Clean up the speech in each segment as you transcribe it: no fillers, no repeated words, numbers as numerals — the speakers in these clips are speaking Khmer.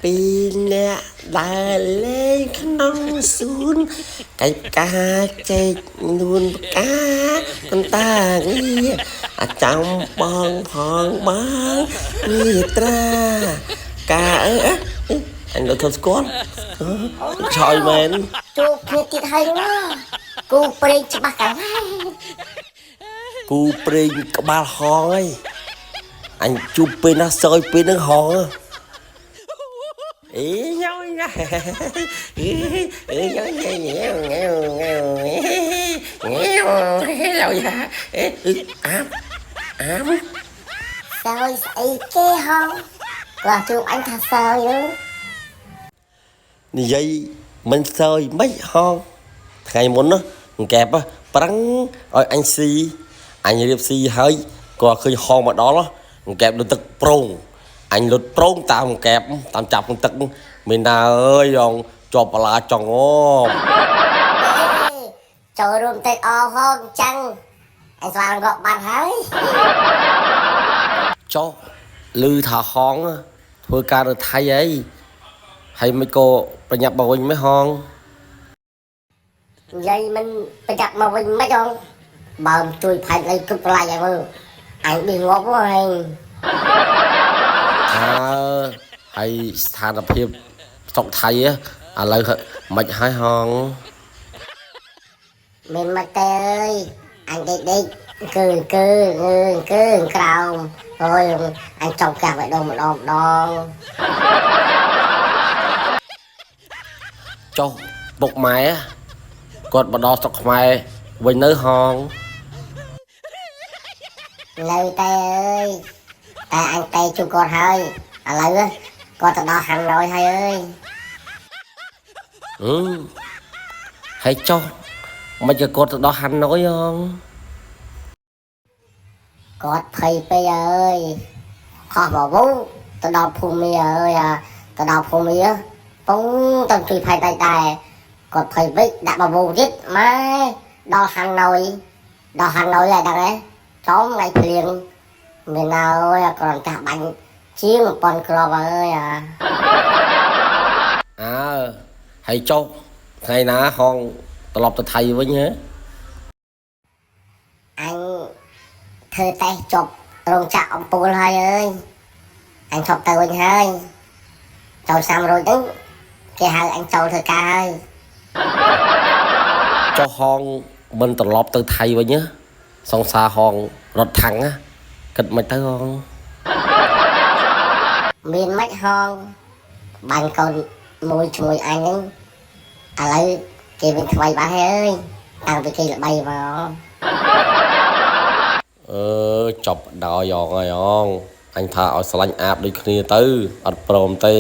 ពីរនាក់ដើរលេងក្នុងសួនកាច់ផ្កាចេកនួនផ្កាកន្តាងារចាំបងផងបងនេះត្រាកាអញទៅធ្វើស្គាល់ឆយមែនជួបគ្នាទៀតហើយណាគូព្រេងច្បាស់កាលហើយគូព្រេងក្បាលហងហើយអញជួបពេលណាសើចពេលនឹងហងអេញ៉ៅញ៉ាអេញ៉ៅញ៉ាញ៉ៅញ៉ៅញ៉ៅញ៉ៅឡៅយ៉ាអាមសើចស្អីគេហងគាត់ជួបអញថាសើចនិយាយមិនសើចមិនហងថ្ងៃមុនណាកែបប្រឹងឲ្យអញស៊ីអញរៀបស៊ីហើយក៏ឃើញហងមកដល់កែបលើទឹកប្រងអញលុតប្រងតាមកែបតាមចាប់ទឹកមានណាអើយងជាប់បលាចង់ចូលរួមទៅអហងចឹងអញស្វាងក៏បាត់ហើយចុះឮថាហងធ្វើការនៅថៃអីហើយមិនក៏ប្រញាប់មកវិញមិនហងនិយាយមិនប្រញាប់មកវិញមិនហងបើជួយផាច់អីគិតប្លែកឲ្យមើលអញប៊ីងាប់ហើយហើយស្ថានភាពស្រុកថៃឥឡូវមិនហើយហងមានមកទេអើយអញដេកគឺក្រោមអូយអញចង់កាប់ឲ្យដងម្ដងចុះពុកម៉ែគាត់បដោះស្រុកខ្មែរវិញនៅហងនៅតែអើយតែអញតែជួបគាត់ហើយឥឡូវគាត់ទៅដល់ហាណូយហើយអើយហើយចុះមិនក៏គាត់ទៅដល់ហាណូយហងគាត់ភ័យពេកអើយខុសបវងទៅដល់ភូមិអើយទៅដល់ភូមិពុំទៅជួយភ័យតែគាត់ភ័យពេកដាក់បវងទៀតម៉ែដល់ហាណូយហើយដឹងទេចំថ្ងៃភ្លៀងមានអើយគ្រាន់តែបាញ់ជាង1000គ្រាប់អើយហើយចុះថ្ងៃណាហងត្រឡប់ទៅថៃវិញហ៎អញធ្វើតេស្តចប់រោងចក្រអំពូលហើយអើយអញឈប់ទៅវិញហើយចូល300ហ្នឹងគេហៅអញចូលធ្វើការហើយចុះហងមិនត្រឡប់ទៅថៃវិញសង្សារហងរត់ថាំងគិតមិនទៅហងមានមិនហងបាញ់កូនមួយជាមួយអញហ្នឹងឥឡូវគេវិញថ្មីបាត់ហើយអើយតាំងពីគេល្បីមកចប់ដល់យ៉ងហើយអញថាឲ្យស្រឡាញ់អាបដូចគ្នាទៅអត់ព្រមទេ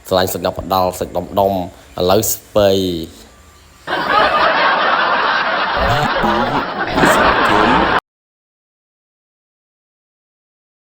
ស្រឡាញ់សាច់ដុំផ្ដាល់សាច់ដុំឥឡូវស្ពៃ